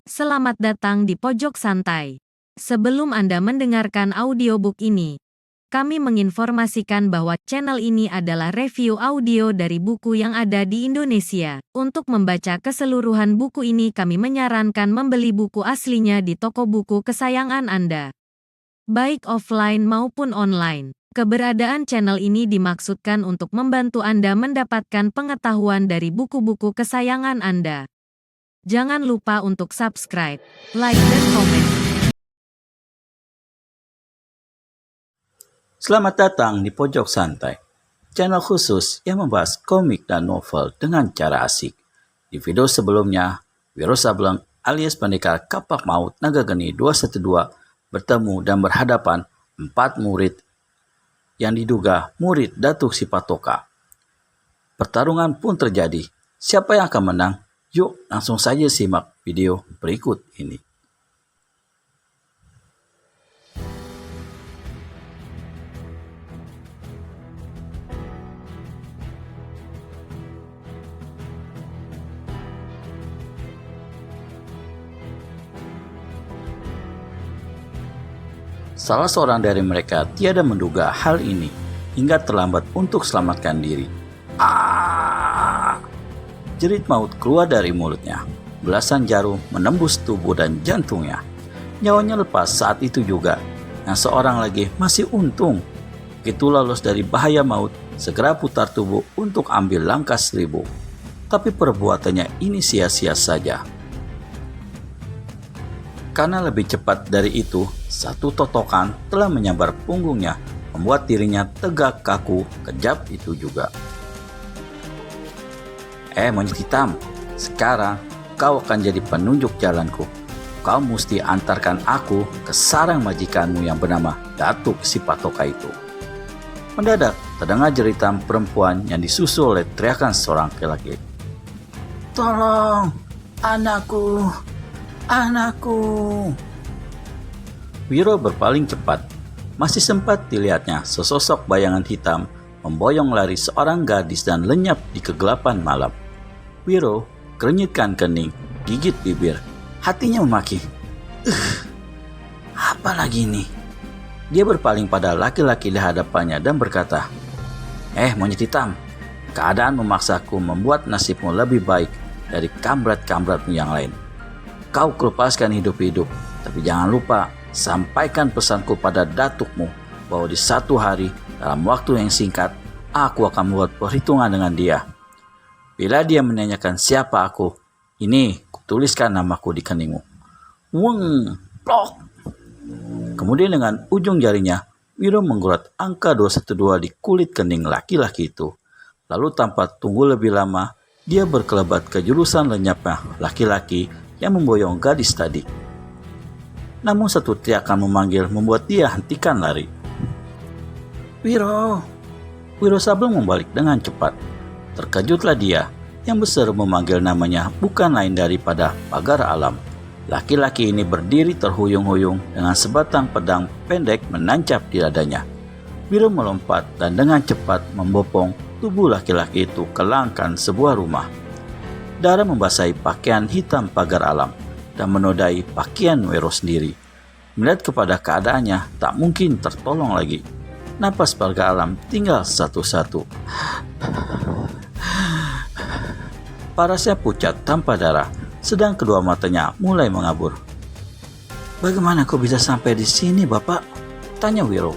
Selamat datang di Pojok Santai. Sebelum Anda mendengarkan audiobook ini, kami menginformasikan bahwa channel ini adalah review audio dari buku yang ada di Indonesia. Untuk membaca keseluruhan buku ini, kami menyarankan membeli buku aslinya di toko buku kesayangan Anda, baik offline maupun online. Keberadaan channel ini dimaksudkan untuk membantu Anda mendapatkan pengetahuan dari buku-buku kesayangan Anda. Jangan lupa untuk subscribe, like, dan komen. Selamat datang di Pojok Santai, channel khusus yang membahas komik dan novel dengan cara asik. Di video sebelumnya, Wiro Sableng alias Pendekar Kapak Maut Naga Geni 212 bertemu dan berhadapan 4 murid yang diduga murid Datuk Sipatoka. Pertarungan pun terjadi. Siapa yang akan menang? Yuk langsung saja simak video berikut ini. Salah seorang dari mereka tiada menduga hal ini hingga terlambat untuk selamatkan diri. Jerit maut keluar dari mulutnya. Belasan jarum menembus tubuh dan jantungnya. Nyawanya lepas saat itu juga. Yang seorang lagi masih untung. Begitu lolos dari bahaya maut, segera putar tubuh untuk ambil langkah 1000. Tapi perbuatannya ini sia-sia saja. Karena lebih cepat dari itu, satu totokan telah menyambar punggungnya, membuat dirinya tegak kaku. Kejap itu juga. Monyet hitam, sekarang kau akan jadi penunjuk jalanku. Kau mesti antarkan aku ke sarang majikanmu yang bernama Datuk Sipatoka itu. Mendadak terdengar jeritan perempuan yang disusul oleh teriakan seorang laki-laki. Tolong, anakku, anakku. Wiro berpaling cepat. Masih sempat dilihatnya sesosok bayangan hitam memboyong lari seorang gadis dan lenyap di kegelapan malam. Wiro kerenyitkan kening, gigit bibir, hatinya memaki. Apa lagi ini? Dia berpaling pada laki-laki di hadapannya dan berkata, monyet hitam, keadaan memaksaku membuat nasibmu lebih baik dari kamrat-kamratmu yang lain. Kau kulepaskan hidup-hidup, tapi jangan lupa sampaikan pesanku pada datukmu bahwa di satu hari dalam waktu yang singkat aku akan membuat perhitungan dengan dia. Bila dia menanyakan siapa aku, ini kutuliskan namaku di keningmu. Weng, plok. Kemudian dengan ujung jarinya, Wiro menggurat angka 212 di kulit kening laki-laki itu. Lalu tanpa tunggu lebih lama, dia berkelebat ke jurusan lenyapnya laki-laki yang memboyong gadis tadi. Namun satu teriakan memanggil membuat dia hentikan lari. Wiro Sableng membalik dengan cepat. Terkejutlah dia, yang berseru memanggil namanya bukan lain daripada Pagar Alam. Laki-laki ini berdiri terhuyung-huyung dengan sebatang pedang pendek menancap di dadanya. Wiro melompat dan dengan cepat membopong tubuh laki-laki itu ke langkan sebuah rumah. Darah membasahi pakaian hitam Pagar Alam dan menodai pakaian Wiro sendiri. Melihat kepada keadaannya, tak mungkin tertolong lagi. Napas Pagar Alam tinggal satu-satu. Parasnya pucat tanpa darah, sedang kedua matanya mulai mengabur. Bagaimana kau bisa sampai di sini, Bapak? Tanya Wiro.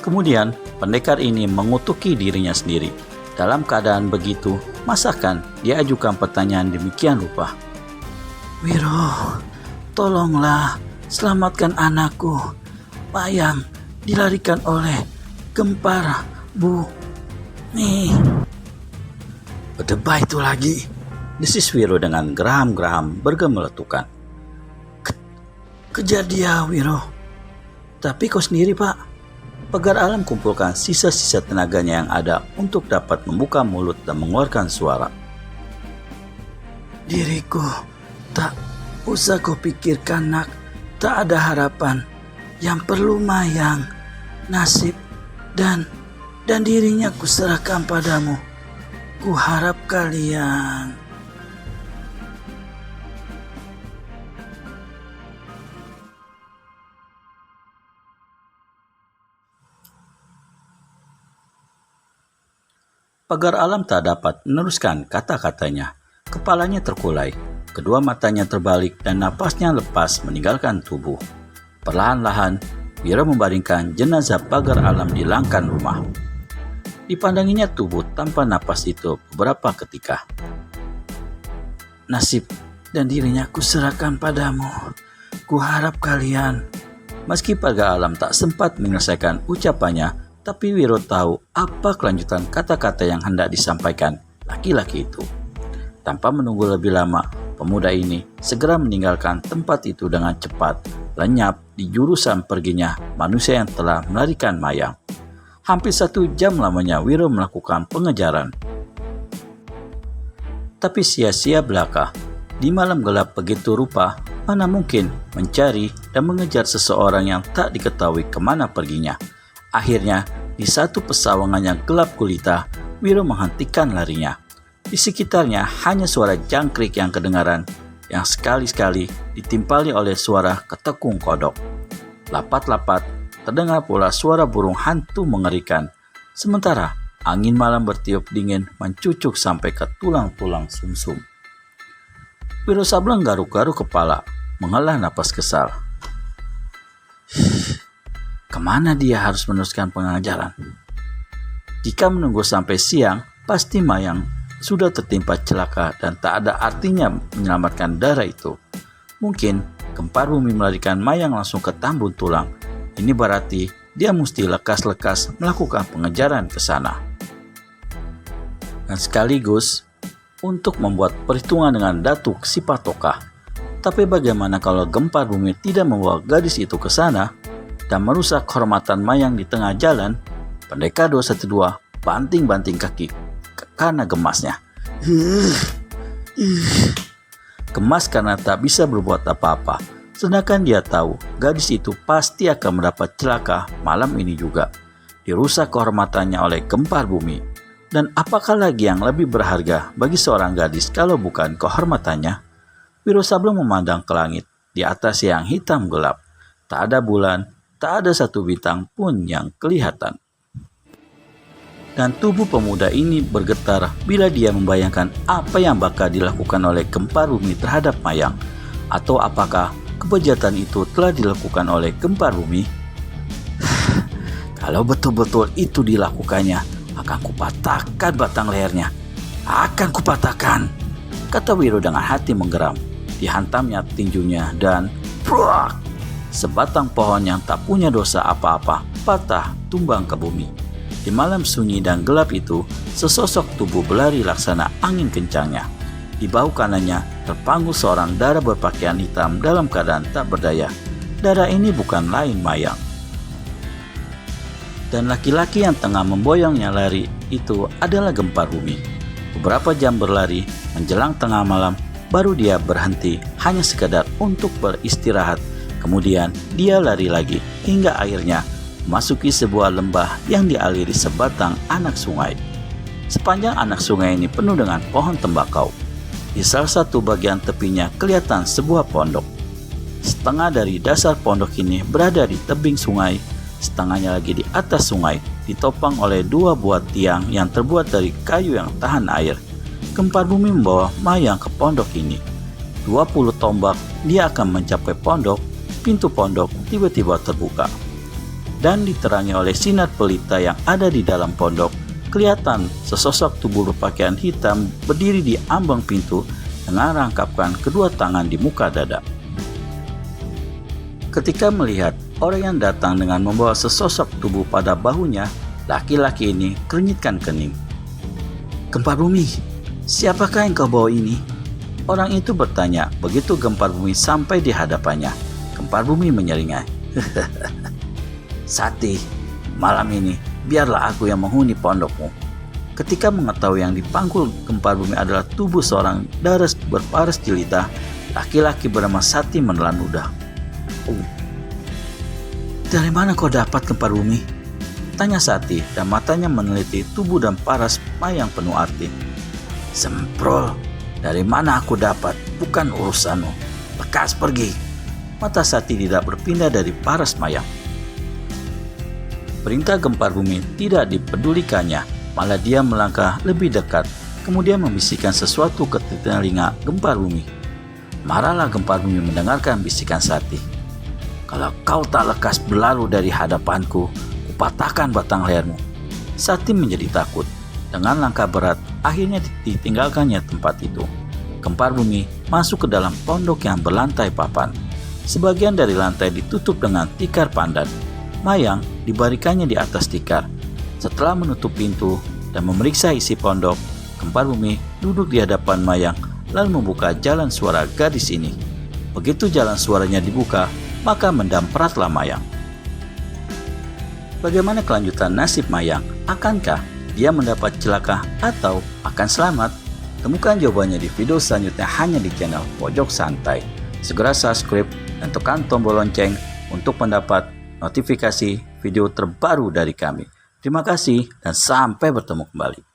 Kemudian, pendekar ini mengutuki dirinya sendiri. Dalam keadaan begitu, masakan dia ajukan pertanyaan demikian rupa. Wiro, tolonglah, selamatkan anakku. Mayang dilarikan oleh gempar bumi. Berdebah itu lagi, desis Wiro dengan geram-geram bergemeletukan. Kejar dia, Wiro. Tapi kau sendiri, Pak. Pagar Alam kumpulkan sisa-sisa tenaganya yang ada untuk dapat membuka mulut dan mengeluarkan suara. Diriku, tak usah kau pikirkan, nak. Tak ada harapan. Yang perlu Mayang, nasib, dan dirinya kuserahkan padamu. Ku harap kalian. Pagar alam tak dapat meneruskan kata-katanya. Kepalanya terkulai, kedua matanya terbalik dan napasnya lepas meninggalkan tubuh. Perlahan-lahan, Wiro membaringkan jenazah pagar alam di langkan rumah. Dipandanginya tubuh tanpa napas itu beberapa ketika. Nasib dan dirinya kuserahkan padamu. Kuharap kalian. Meski pagar alam tak sempat menyelesaikan ucapannya, tapi Wiro tahu apa kelanjutan kata-kata yang hendak disampaikan laki-laki itu. Tanpa menunggu lebih lama, pemuda ini segera meninggalkan tempat itu dengan cepat, lenyap di jurusan perginya manusia yang telah melarikan Mayang. Hampir 1 jam lamanya Wiro melakukan pengejaran. Tapi sia-sia belaka. Di malam gelap begitu rupa, mana mungkin mencari dan mengejar seseorang yang tak diketahui kemana perginya. Akhirnya, di satu pesawangan yang gelap gulita, Wiro menghentikan larinya. Di sekitarnya hanya suara jangkrik yang kedengaran, yang sekali-sekali ditimpali oleh suara ketekung kodok. Lapat-lapat, terdengar pula suara burung hantu mengerikan. Sementara, angin malam bertiup dingin mencucuk sampai ke tulang-tulang sumsum. Wiro Sableng garuk-garuk kepala, menghela napas kesal. Kemana dia harus meneruskan pengajaran? Jika menunggu sampai siang, pasti Mayang sudah tertimpa celaka dan tak ada artinya menyelamatkan darah itu. Mungkin Kempar Bumi melarikan Mayang langsung ke Tambun Tulang. Ini berarti dia mesti lekas-lekas melakukan pengejaran ke sana. Dan sekaligus untuk membuat perhitungan dengan Datuk Sipatoka. Tapi bagaimana kalau Gempar Bumi tidak membawa gadis itu ke sana dan merusak kehormatan Mayang di tengah jalan? Pendekar 212 banting-banting kaki karena gemasnya. Gemas karena tak bisa berbuat apa-apa. Sedangkan dia tahu gadis itu pasti akan mendapat celaka malam ini juga. Dirusak kehormatannya oleh Gempar Bumi. Dan apakah lagi yang lebih berharga bagi seorang gadis kalau bukan kehormatannya? Wiro Sableng memandang ke langit. Di atas yang hitam gelap. Tak ada bulan, tak ada satu bintang pun yang kelihatan. Dan tubuh pemuda ini bergetar bila dia membayangkan apa yang bakal dilakukan oleh Gempar Bumi terhadap Mayang. Atau apakah kebejatan itu telah dilakukan oleh Gempar Bumi? Kalau betul-betul itu dilakukannya, akan kupatahkan batang lehernya. Akan kupatahkan, kata Wiro dengan hati menggeram. Dihantamnya tinjunya dan pruak, sebatang pohon yang tak punya dosa apa-apa patah tumbang ke bumi. Di malam sunyi dan gelap itu, sesosok tubuh berlari laksana angin kencangnya. Di bahu kanannya terpanggul seorang dara berpakaian hitam dalam keadaan tak berdaya. Dara ini bukan lain Mayang. Dan laki-laki yang tengah memboyongnya lari itu adalah Gempar Bumi. Beberapa jam berlari, menjelang tengah malam, baru dia berhenti hanya sekedar untuk beristirahat. Kemudian dia lari lagi hingga akhirnya memasuki sebuah lembah yang dialiri sebatang anak sungai. Sepanjang anak sungai ini penuh dengan pohon tembakau. Di salah satu bagian tepinya kelihatan sebuah pondok. Setengah dari dasar pondok ini berada di tebing sungai, setengahnya lagi di atas sungai, ditopang oleh 2 buah tiang yang terbuat dari kayu yang tahan air. Gempar Bumi membawa Mayang ke pondok ini. 20 tombak dia akan mencapai pondok. Pintu pondok tiba-tiba terbuka. Dan diterangi oleh sinar pelita yang ada di dalam pondok, kelihatan sesosok tubuh berpakaian hitam berdiri di ambang pintu dengan rangkapkan kedua tangan di muka dada. Ketika melihat orang yang datang dengan membawa sesosok tubuh pada bahunya, laki-laki ini kerenyitkan kening. Gempar Bumi, siapakah yang kau bawa ini? Orang itu bertanya begitu Gempar Bumi sampai di hadapannya. Gempar Bumi menyeringai. Sati, malam ini biarlah aku yang menghuni pondokmu. Ketika mengetahui yang dipanggul Gempar Bumi adalah tubuh seorang dara berparas jelita, laki-laki bernama Sati menelan ludah. Dari mana kau dapat Gempar Bumi? Tanya Sati dan matanya meneliti tubuh dan paras Mayang penuh arti. Semprol, dari mana aku dapat? Bukan urusanmu. Lekas pergi. Mata Sati tidak berpindah dari paras Mayang. Perintah Gempar Bumi tidak dipedulikannya. malah dia melangkah lebih dekat, kemudian membisikkan sesuatu ke telinga Gempar Bumi. Marahlah Gempar Bumi mendengarkan bisikan Sakti. "Kalau kau tak lekas berlalu dari hadapanku, kupatahkan batang lehermu." Sakti menjadi takut. Dengan langkah berat, akhirnya ditinggalkannya tempat itu. Gempar Bumi masuk ke dalam pondok yang berlantai papan. Sebagian dari lantai ditutup dengan tikar pandan. Mayang dibarikannya di atas tikar. Setelah menutup pintu dan memeriksa isi pondok, Gempar Bumi duduk di hadapan Mayang lalu membuka jalan suara gadis ini. Begitu jalan suaranya dibuka, maka mendampratlah Mayang. Bagaimana kelanjutan nasib Mayang? Akankah dia mendapat celaka atau akan selamat? Temukan jawabannya di video selanjutnya hanya di channel Pojok Santai. Segera subscribe dan tekan tombol lonceng untuk mendapat notifikasi video terbaru dari kami. Terima kasih dan sampai bertemu kembali.